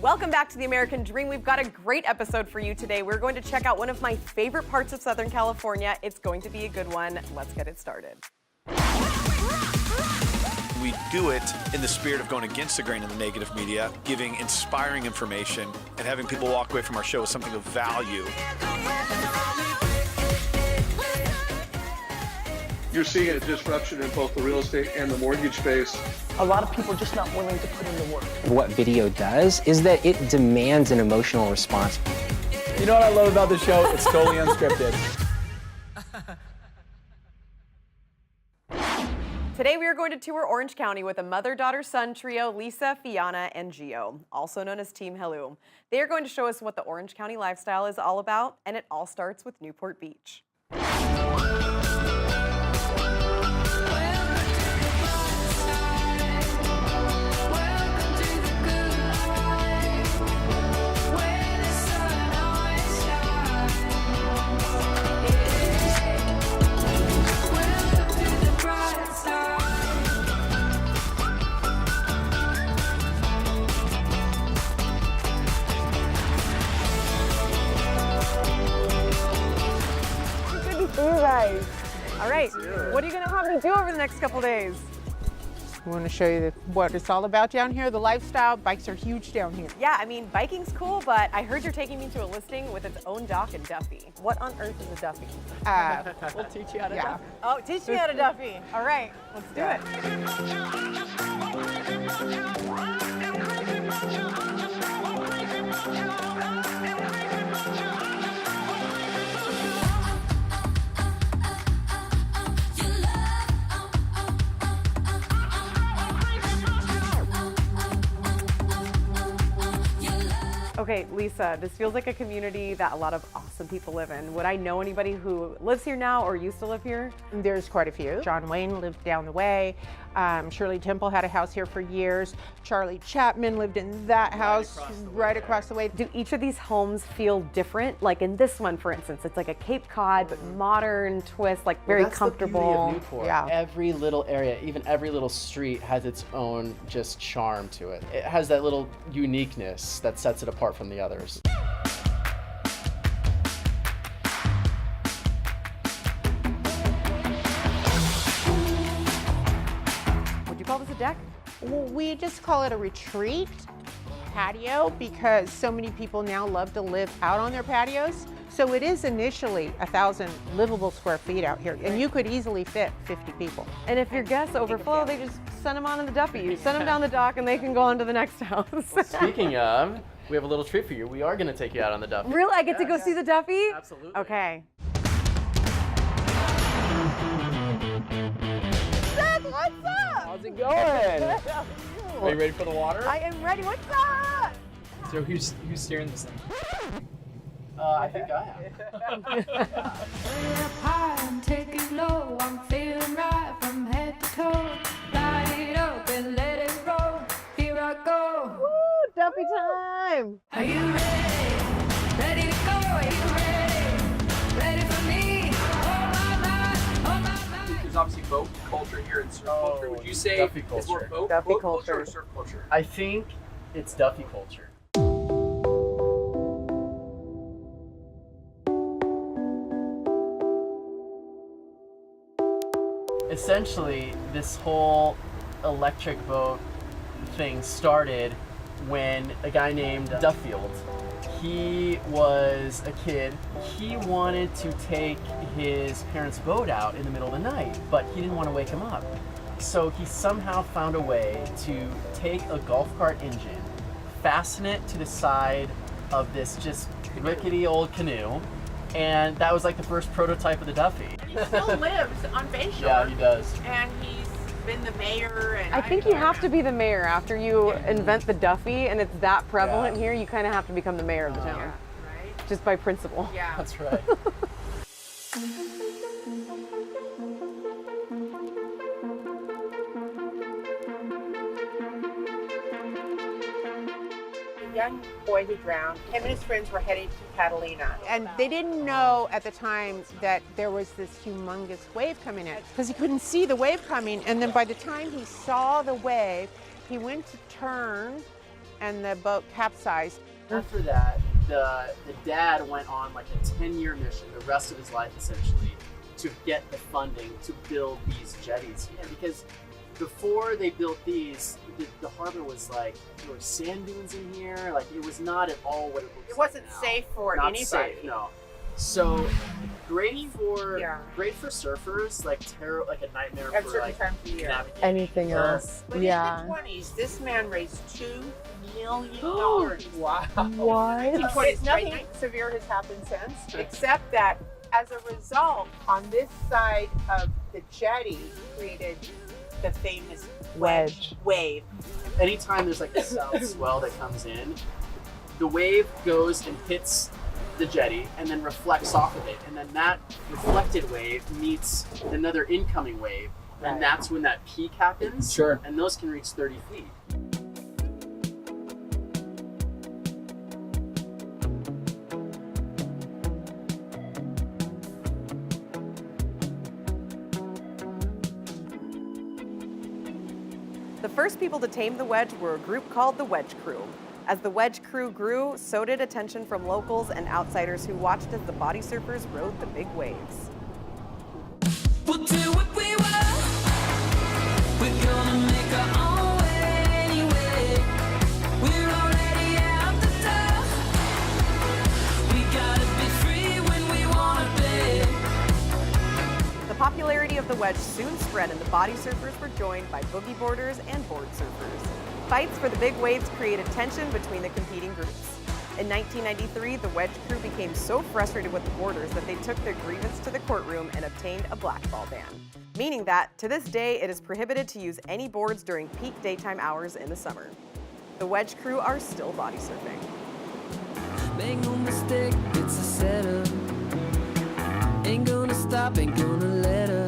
Welcome back to The American Dream. We've got a great episode for you today. We're going to check out one of my favorite parts of Southern California. It's going to be a good one. Let's get it started. We do it in the spirit of going against the grain of the negative media, giving inspiring information, and having people walk away from our show with something of value. You're seeing a disruption in both the real estate and the mortgage space. A lot of people are just not willing to put in the work. What video does is that it demands an emotional response. You know what I love about the show? It's totally unscripted. Today we are going to tour Orange County with a mother-daughter-son trio, Lisa, Fiona, and Gio, also known as Team Helu. They are going to show us what the Orange County lifestyle is all about, and it all starts with Newport Beach. All right, what are you going to have me do over the next couple days? I want to show you what it's all about down here, the lifestyle. Bikes are huge down here. Yeah, I mean, biking's cool, but I heard you're taking me to a listing with its own dock and Duffy. What on earth is a Duffy? We'll teach you how to Duffy. Oh, teach me how to Duffy. All right, let's do it. Okay, Lisa, this feels like a community that a lot of awesome people live in. Would I know anybody who lives here now or used to live here? There's quite a few. John Wayne lived down the way. Shirley Temple had a house here for years. Charlie Chapman lived in that house right across the way. Do each of these homes feel different? Like in this one, for instance, it's like a Cape Cod, but modern twist, like very comfortable. The beauty of Newport. Yeah. Every little area, even every little street has its own just charm to it. It has that little uniqueness that sets it apart from the others. Would you call this a deck? Well, we just call it a retreat patio because so many people now love to live out on their patios. So it is initially 1,000 livable square feet out here, and you could easily fit 50 people. And if your guests overflow, they just send them on in the Duffy. You send them down the dock and they can go on to the next house. Well, speaking of, we have a little treat for you. We are going to take you out on the Duffy. Really? I get to go see the Duffy? Absolutely. Okay. What's up? How's it going? Are you ready for the water? I am ready. What's up? So who's steering this thing? I think I am. High and take it low. I'm feeling right from head to toe. Light it up and let it roll. Here I go. Woo, Duffy time. Are you ready? Ready to go? Are you ready? Ready for me? Oh my mind. There's obviously boat culture here and surf culture. Would you say Duffy it's more culture. boat Duffy culture culture. or surf culture? I think it's Duffy culture. Essentially, this whole electric boat thing started when a guy named Duffield, he was a kid. He wanted to take his parents' boat out in the middle of the night, but he didn't want to wake him up. So he somehow found a way to take a golf cart engine, fasten it to the side of this just rickety old canoe, and that was like the first prototype of the Duffy. He still lives on Bayshore. Yeah, he does. And he's been the mayor. And I think you have to be the mayor after you invent the Duffy, and it's that prevalent Yeah. here. You kind of have to become the mayor of the town, Right? just by principle. Yeah. That's right. A young boy who drowned, him and his friends were heading to Catalina. And they didn't know at the time that there was this humongous wave coming in because he couldn't see the wave coming. And then by the time he saw the wave, he went to turn and the boat capsized. After that, the dad went on like a 10-year mission, the rest of his life essentially, to get the funding to build these jetties. Yeah, because before they built these, the harbor was like, there were sand dunes in here. Like, it was not at all what it looks like. It wasn't now. safe for Not anybody. safe, no. So great for surfers, like like a nightmare At for certain like times of year. navigating. Anything else? But in the 20s, this man raised $2 million. Wow. What? Nothing severe has happened since, except that as a result, on this side of the jetty created the famous wedge wave. Anytime there's like a south swell that comes in, the wave goes and hits the jetty and then reflects off of it. And then that reflected wave meets another incoming wave. And that's when that peak happens. Sure. And those can reach 30 feet. The first people to tame the wedge were a group called the Wedge Crew. As the Wedge Crew grew, so did attention from locals and outsiders who watched as the body surfers rode the big waves. We'll do what we want. We're gonna make our own way anyway. We're already out the door. We gotta be free when we wanna be. The popularity of the wedge soon spread and the body surfers were joined by boogie boarders and board surfers. Fights for the big waves created tension between the competing groups. In 1993, the Wedge Crew became so frustrated with the boarders that they took their grievance to the courtroom and obtained a blackball ban, meaning that, to this day, it is prohibited to use any boards during peak daytime hours in the summer. The Wedge Crew are still body surfing. Make no mistake, it's a setup. Ain't gonna stop, ain't gonna let her.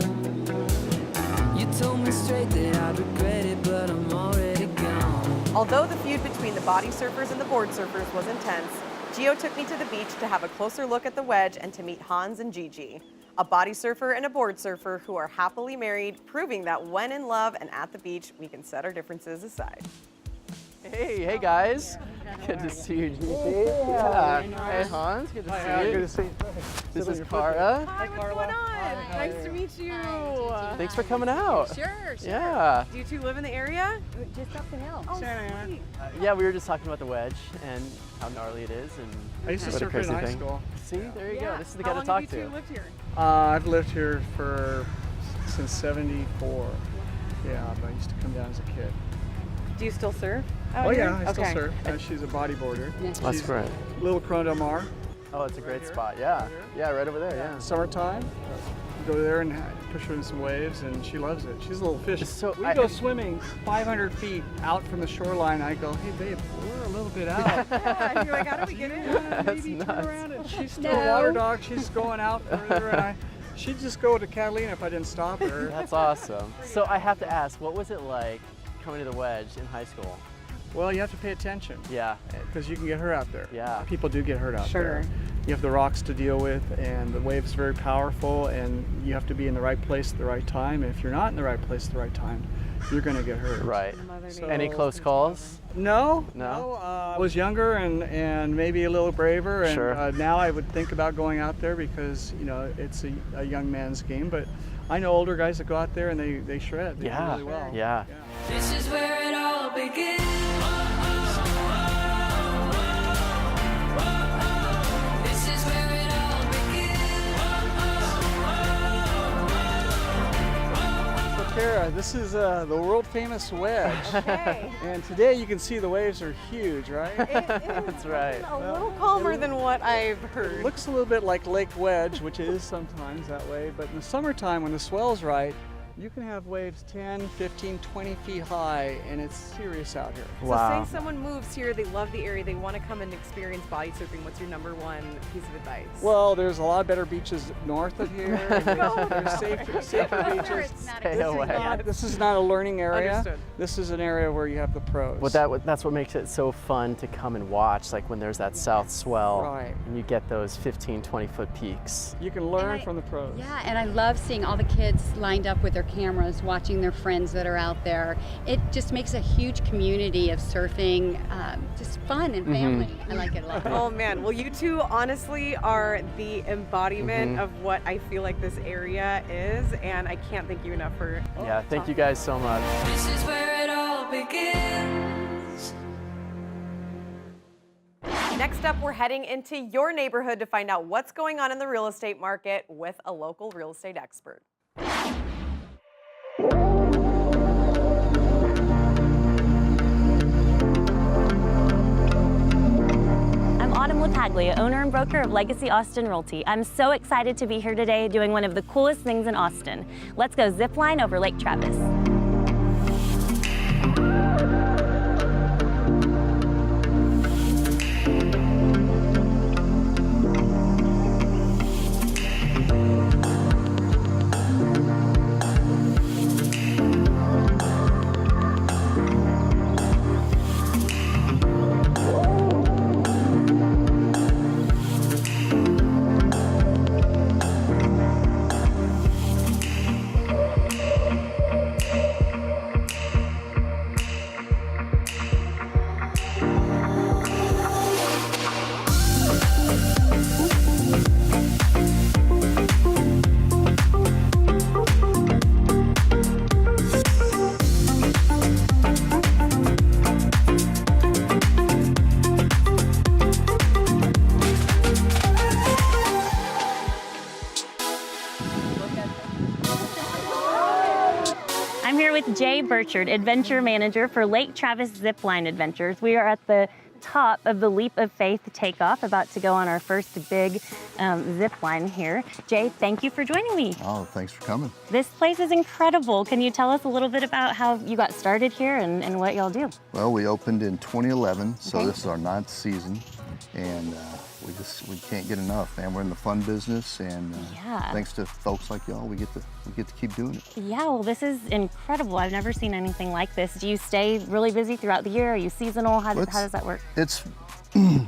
You told me straight that I'd regret it, but I'm already gone. Although the feud between the body surfers and the board surfers was intense, Gio took me to the beach to have a closer look at the wedge and to meet Hans and Gigi, a body surfer and a board surfer who are happily married, proving that when in love and at the beach, we can set our differences aside. Hey guys. Good to see you, Gigi. Yeah. Hey Hans, good to see you. Good to see you. This is Cara. Hi, what's going on? Nice to meet you. Thanks for coming out. Sure. Yeah. Do you two live in the area? Just up the hill. Oh, sweet. Yeah, we were just talking about the wedge and how gnarly it is, and I used to what a surf in crazy high thing. school. See, there you go. This is the How guy long to talk have you to. two lived here? I've lived here since '74. Yeah, but I used to come down as a kid. Do you still surf? Oh yeah, I still Okay. surf. She's a bodyboarder. That's She's great. Little Corona del Mar. Oh, it's a great spot. Yeah. Yeah, right over there. Yeah. Summertime, go there and push her in some waves, and she loves it. She's a little fish. So we go swimming 500 feet out from the shoreline. I go, hey babe, we're a little bit out. Yeah, you're like, how do we get in? That's Maybe turn nuts. around, and she's still a water dog. She's going out further, and she'd just go to Catalina if I didn't stop her. That's awesome. So I have to ask, what was it like coming to the wedge in high school? Well, you have to pay attention. Yeah. Because you can get hurt out there. Yeah. People do get hurt out there. You have the rocks to deal with, and the wave's very powerful, and you have to be in the right place at the right time. And if you're not in the right place at the right time, you're going to get hurt. Right. So- Any close calls? No. No? I was younger and maybe a little braver, and Sure. now I would think about going out there because, you know, it's a young man's game. But I know older guys that go out there and they shred. They do Yeah. really well. Yeah. This is where it all begins. This is where it all begins. So Kara, this is the world famous wedge. Okay. And today you can see the waves are huge, right? That's right. A little calmer than what I've heard. It looks a little bit like Lake Wedge, which it is sometimes that way, but in the summertime when the swell's right, you can have waves 10, 15, 20 feet high, and it's serious out here. Wow. So say someone moves here, they love the area, they want to come and experience body surfing. What's your number one piece of advice? Well, there's a lot better beaches north of here. and there's safer beaches. Stay away. This is not a learning area. Understood. This is an area where you have the pros. Well, that's what makes it so fun to come and watch, like when there's that south swell Right. and you get those 15, 20-foot peaks. You can learn And from the pros. Yeah, and I love seeing all the kids lined up with their their cameras, watching their friends that are out there. It just makes a huge community of surfing, just fun and family. I like it a lot. Oh man, well you two honestly are the embodiment of what I feel like this area is, and I can't thank you enough for Yeah, thank you guys so much. This is where it all begins. Next up, we're heading into your neighborhood to find out what's going on in the real estate market with a local real estate expert. I'm Autumn LaPaglia, owner and broker of Legacy Austin Realty. I'm so excited to be here today doing one of the coolest things in Austin. Let's go zip line over Lake Travis. I'm here with Jay Burchard, Adventure Manager for Lake Travis Zipline Adventures. We are at the top of the Leap of Faith takeoff, about to go on our first big zip line here. Jay, thank you for joining me. Oh, thanks for coming. This place is incredible. Can you tell us a little bit about how you got started here and what y'all do? Well, we opened in 2011, so Okay. this is our 9th season, and we can't get enough, man. We're in the fun business, and Yeah. thanks to folks like y'all, we get to keep doing it. Yeah, well, this is incredible. I've never seen anything like this. Do you stay really busy throughout the year? Are you seasonal? How does that work? It's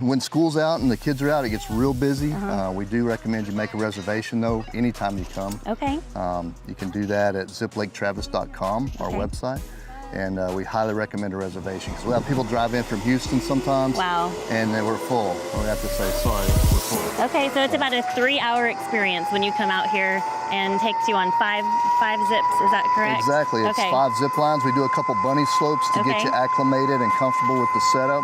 when school's out and the kids are out, it gets real busy. We do recommend you make a reservation though anytime you come. Okay. You can do that at ziplaketravis.com, our Okay. website. And we highly recommend a reservation because we have people drive in from Houston sometimes. Wow. And they were full. We have to say, sorry, we're full. Okay, so it's about a 3-hour experience when you come out here and takes you on five zips, is that correct? Exactly, it's okay. 5 zip lines. We do a couple bunny slopes to get Okay. you acclimated and comfortable with the setup.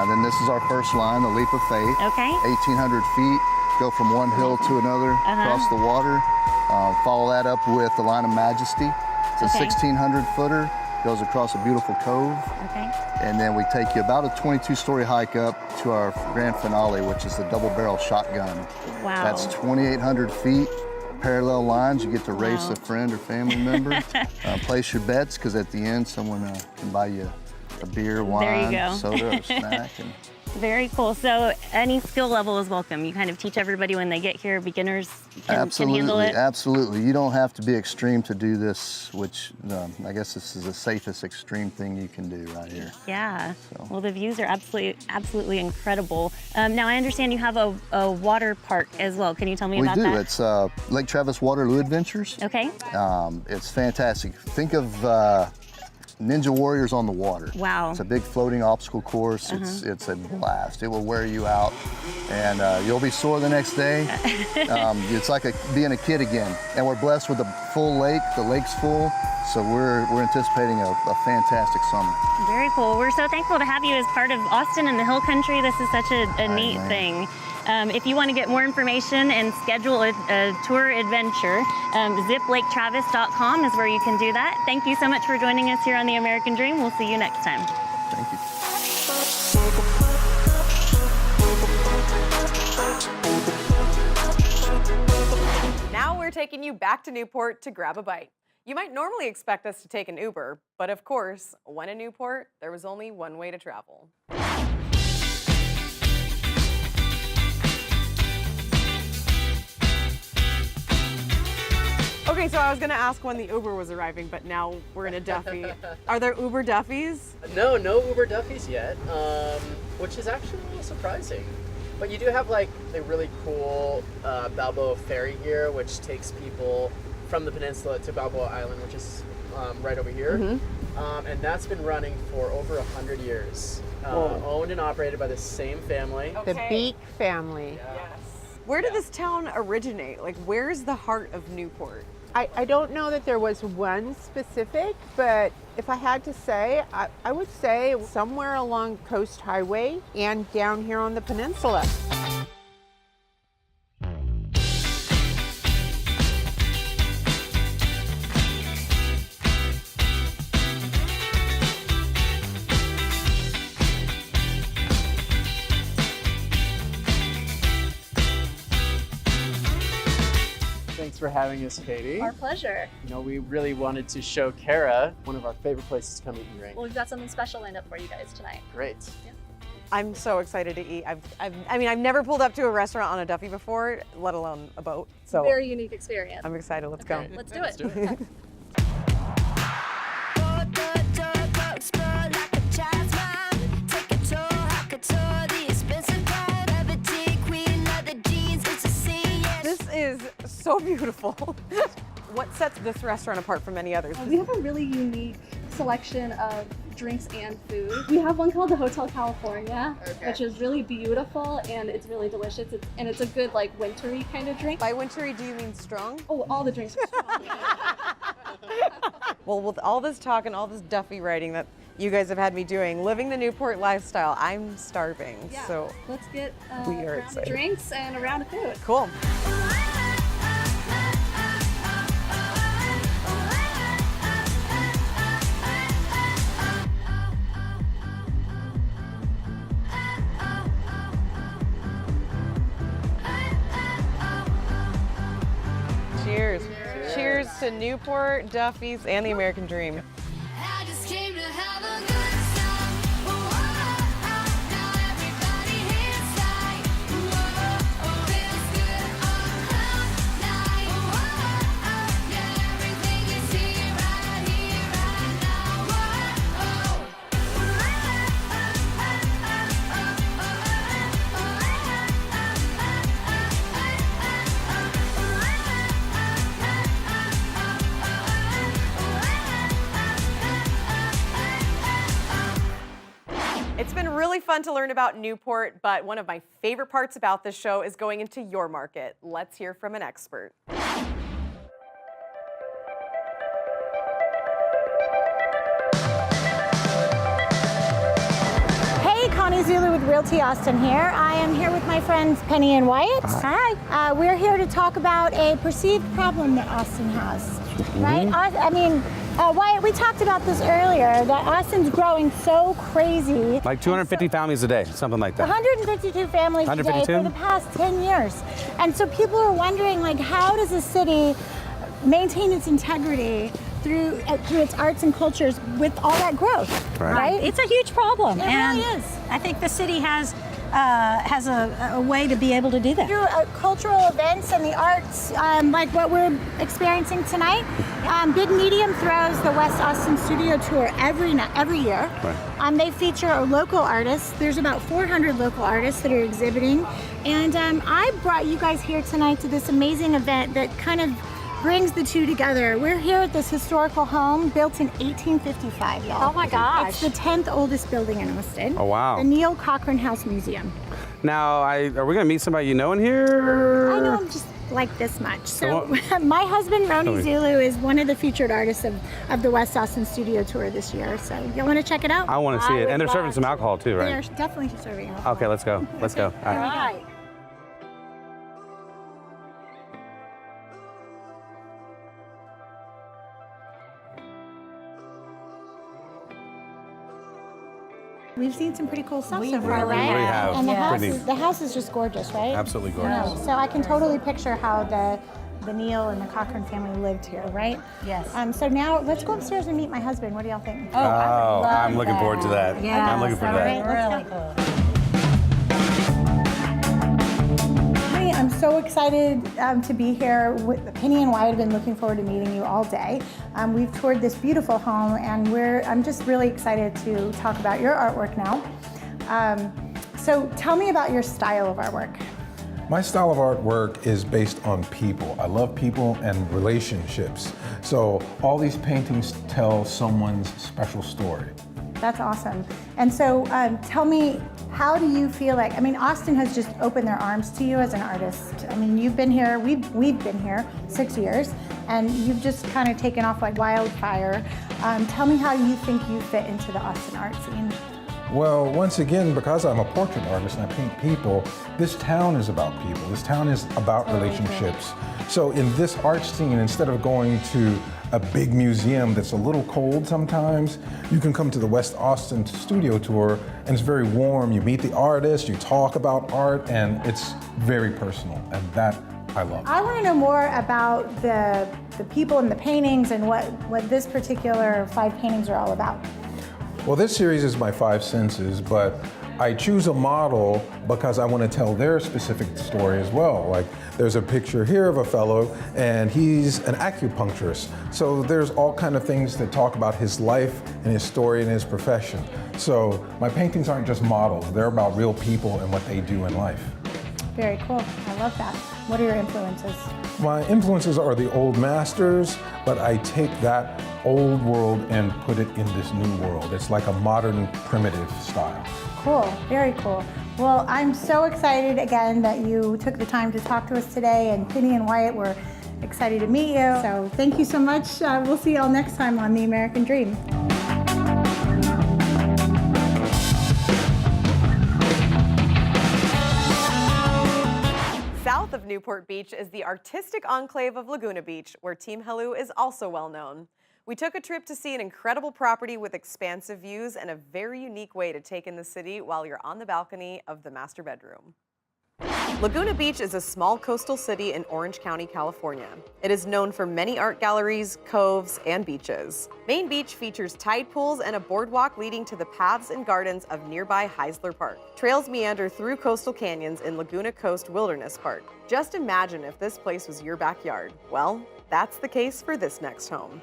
Then this is our first line, the Leap of Faith. Okay. 1,800 feet, go from one hill to another across the water. Follow that up with the Line of Majesty. It's a Okay. 1,600 footer. Goes across a beautiful cove. Okay. And then we take you about a 22-story hike up to our grand finale, which is the double barrel shotgun. Wow. That's 2,800 feet, parallel lines. You get to race Wow. a friend or family member. Place your bets, because at the end, someone can buy you a beer, wine, go. soda, or snack. And Very cool. So any skill level is welcome. You kind of teach everybody when they get here, beginners can handle it. Absolutely. You don't have to be extreme to do this, which I guess this is the safest extreme thing you can do right here. Yeah. Well, the views are absolutely incredible. Now, I understand you have a water park as well. Can you tell me about that? We do. It's Lake Travis Waterloo Adventures. Okay. It's fantastic. Think of Ninja Warriors on the water. Wow. It's a big floating obstacle course. It's a blast. It will wear you out, and you'll be sore the next day. It's like being a kid again. And we're blessed with a full lake. The lake's full, so we're anticipating a fantastic summer. Very cool. We're so thankful to have you as part of Austin and the Hill Country. This is such a neat thing. If you want to get more information and schedule a tour adventure, ziplaketravis.com is where you can do that. Thank you so much for joining us here on The American Dream. We'll see you next time. Thank you. Now we're taking you back to Newport to grab a bite. You might normally expect us to take an Uber, but of course, when in Newport, there was only one way to travel. Okay, so I was gonna ask when the Uber was arriving, but now we're in a Duffy. Are there Uber Duffys? No Uber Duffys yet, which is actually a little surprising. But you do have like a really cool Balboa ferry here, which takes people from the peninsula to Balboa Island, which is right over here. And that's been running for over 100 years. Owned and operated by the same family. The Beek family. Where did this town originate? Like, where's the heart of Newport? I don't know that there was one specific, but if I had to say, I would say somewhere along Coast Highway and down here on the peninsula. Thanks for having us, Katie. Our pleasure. You know, we really wanted to show Kara one of our favorite places to come eat and drink. Well, we've got something special lined up for you guys tonight. Great. Yeah. I'm so excited to eat. I've never pulled up to a restaurant on a Duffy before, let alone a boat. So Very unique experience. I'm excited. Let's go. Let's do it. This is so beautiful. What sets this restaurant apart from any others? We have a really unique selection of drinks and food. We have one called the Hotel California, which is really beautiful and it's really delicious. It's a good like wintry kind of drink. By wintry, do you mean strong? Oh, all the drinks are strong. Well, with all this talk and all this Duffy writing that you guys have had me doing, living the Newport lifestyle, I'm starving. Yeah. So let's get we a are round excited. of drinks and a round of food. Cool. Cheers. Cheers to Newport, Duffy's, and the American Dream. I just came to have a good time. Now everybody here's like, feels good all night. Yeah, everything is here, right It's been really fun to learn about Newport, but one of my favorite parts about this show is going into your market. Let's hear from an expert. Hey, Connie Zulu with Realty Austin here. I am here with my friends Penny and Wyatt. Hi. We're here to talk about a perceived problem that Austin has, right? I mean, Wyatt, we talked about this earlier, that Austin's growing so crazy. Like 250 families a day, something like that. 152 families a day 152? for the past 10 years. And so people are wondering, like, how does a city maintain its integrity through its arts and cultures with all that growth, right? It's a huge problem. It and really is. I think the city has a way to be able to do that. Through cultural events and the arts, like what we're experiencing tonight, Big Medium throws the West Austin Studio Tour every year. Right. They feature local artists. There's about 400 local artists that are exhibiting. And I brought you guys here tonight to this amazing event that kind of brings the two together. We're here at this historical home built in 1855, y'all. Oh my gosh. It's the 10th oldest building in Austin. Oh, wow. The Neil Cochran House Museum. Now, are we gonna meet somebody you know in here? I know him just like this much. So my husband, Roni Zulu, is one of the featured artists of the West Austin Studio Tour this year. So you want to check it out? I want to see it. And they're serving some alcohol too, They are right? definitely serving alcohol. Okay, let's go. Let's go. All All right. right. We've seen some pretty cool stuff so far, right? We have. And Brittany. the house is just gorgeous, right? Absolutely gorgeous. So I can totally picture how the Neil and the Cochran family lived here, right? Yes. So now let's go upstairs and meet my husband. What do y'all think? Oh, I'm looking forward to that. Yeah, I'm looking forward to that. Really cool. Hey, I'm so excited to be here. Penny and Wyatt have been looking forward to meeting you all day. We've toured this beautiful home, and I'm just really excited to talk about your artwork now. So tell me about your style of artwork. My style of artwork is based on people. I love people and relationships. So all these paintings tell someone's special story. That's awesome. And so tell me, how do you feel like, I mean, Austin has just opened their arms to you as an artist. I mean, you've been here, we've been here 6 years, and you've just kind of taken off like wildfire. Tell me how you think you fit into the Austin art scene. Well, once again, because I'm a portrait artist and I paint people, this town is about people. This town is about relationships. So in this art scene, instead of going to a big museum that's a little cold sometimes, you can come to the West Austin studio tour, and it's very warm. You meet the artist, you talk about art, and it's very personal, and that I love. I want to know more about the people and the paintings and what this particular 5 paintings are all about. Well, this series is my 5 senses, but I choose a model because I want to tell their specific story as well. Like, there's a picture here of a fellow, and he's an acupuncturist. So there's all kind of things that talk about his life and his story and his profession. So my paintings aren't just models, they're about real people and what they do in life. Very cool. I love that. What are your influences? My influences are the old masters, but I take that old world and put it in this new world. It's like a modern, primitive style. Cool, very cool. Well, I'm so excited again that you took the time to talk to us today, and Penny and Wyatt were excited to meet you. So thank you so much. We'll see you all next time on The American Dream. South of Newport Beach is the artistic enclave of Laguna Beach, where Team Hello is also well known. We took a trip to see an incredible property with expansive views and a very unique way to take in the city while you're on the balcony of the master bedroom. Laguna Beach is a small coastal city in Orange County, California. It is known for many art galleries, coves, and beaches. Main Beach features tide pools and a boardwalk leading to the paths and gardens of nearby Heisler Park. Trails meander through coastal canyons in Laguna Coast Wilderness Park. Just imagine if this place was your backyard. Well, that's the case for this next home.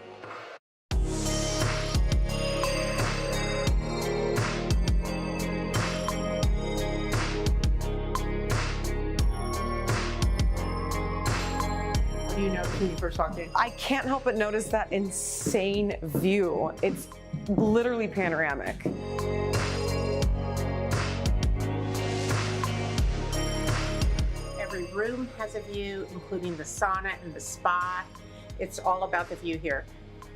Do you know when you first walked in? I can't help but notice that insane view. It's literally panoramic. Every room has a view, including the sauna and the spa. It's all about the view here.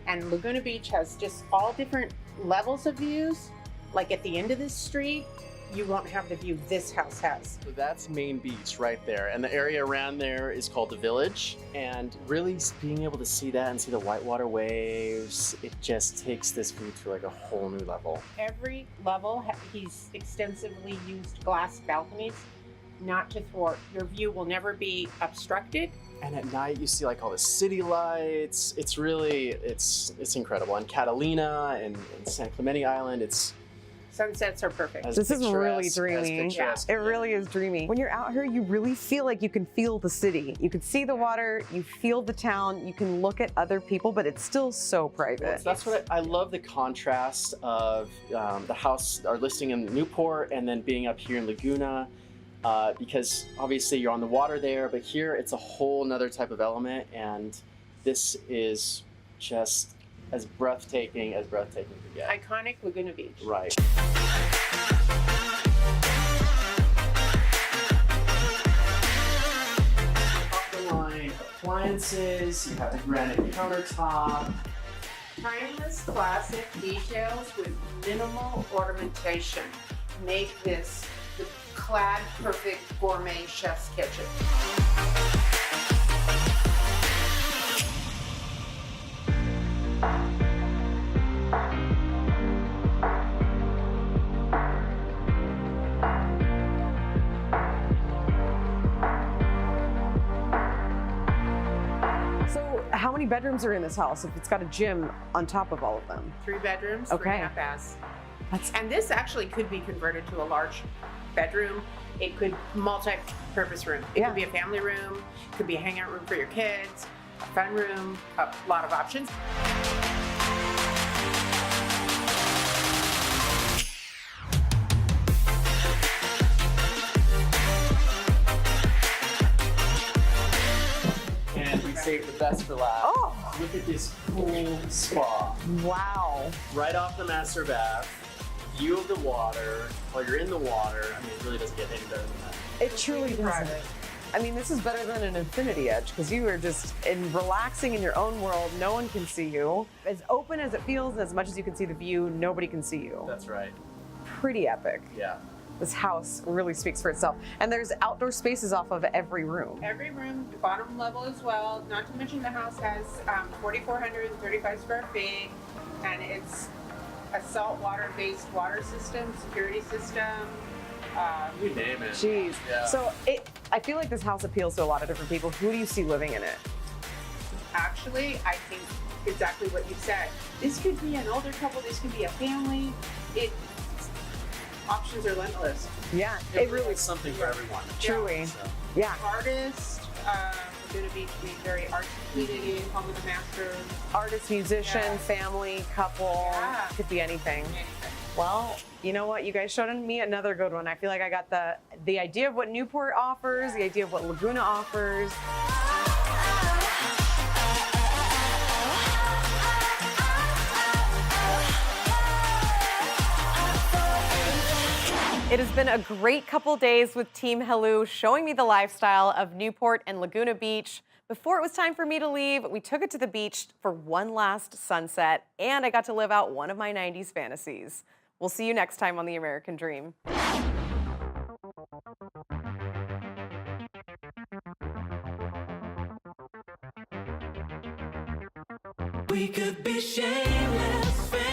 And Laguna Beach has just all different levels of views. Like at the end of this street, you won't have the view this house has. So that's Main Beach right there. And the area around there is called the Village. And really being able to see that and see the whitewater waves, it just takes this view to like a whole new level. Every level, he's extensively used glass balconies, not to thwart. Your view will never be obstructed. And at night you see like all the city lights. It's really, it's incredible. And Catalina and San Clemente Island, Sunsets are perfect. This is really dreamy. It really is dreamy. When you're out here, you really feel like you can feel the city. You can see the water, you feel the town, you can look at other people, but it's still so private. That's what I love, the contrast of the house, our listing in Newport, and then being up here in Laguna, because obviously you're on the water there, but here it's a whole nother type of element, and this is just as breathtaking could get. Iconic Laguna Beach. Right. Off the line appliances, you have the granite countertop. Timeless classic details with minimal ornamentation make this the clad perfect gourmet chef's kitchen. So how many bedrooms are in this house if it's got a gym on top of all of them? 3 bedrooms, Okay. 3.5 baths. And this actually could be converted to a large bedroom. It could multi-purpose room. It could be a family room, it could be a hangout room for your kids, a fun room, a lot of options. saved the best for last. Oh! Look at this cool spa. Wow. Right off the master bath, view of the water. While you're in the water, I mean, it really doesn't get any better than that. It truly doesn't. I mean, this is better than an infinity edge because you are just relaxing in your own world. No one can see you. As open as it feels, and as much as you can see the view, nobody can see you. That's right. Pretty epic. Yeah. This house really speaks for itself. And there's outdoor spaces off of every room. Every room, the bottom level as well. Not to mention the house has 4,435 square feet, and it's a saltwater-based water system, security system. You name it. Jeez. Yeah. So I feel like this house appeals to a lot of different people. Who do you see living in it? Actually, I think exactly what you said. This could be an older couple. This could be a family. Options are limitless. Yeah, It really is something for everyone. Truly. So. Yeah. Artist, Laguna Beach being very artsy community, home of the masters. Artist, musician, family, couple. Yeah. Could be anything. Well, you know what? You guys showed me another good one. I feel like I got the idea of what Newport offers, the idea of what Laguna offers. It has been a great couple days with Team Hello, showing me the lifestyle of Newport and Laguna Beach. Before it was time for me to leave, we took it to the beach for one last sunset, and I got to live out one of my 90s fantasies. We'll see you next time on The American Dream. We could be shameless.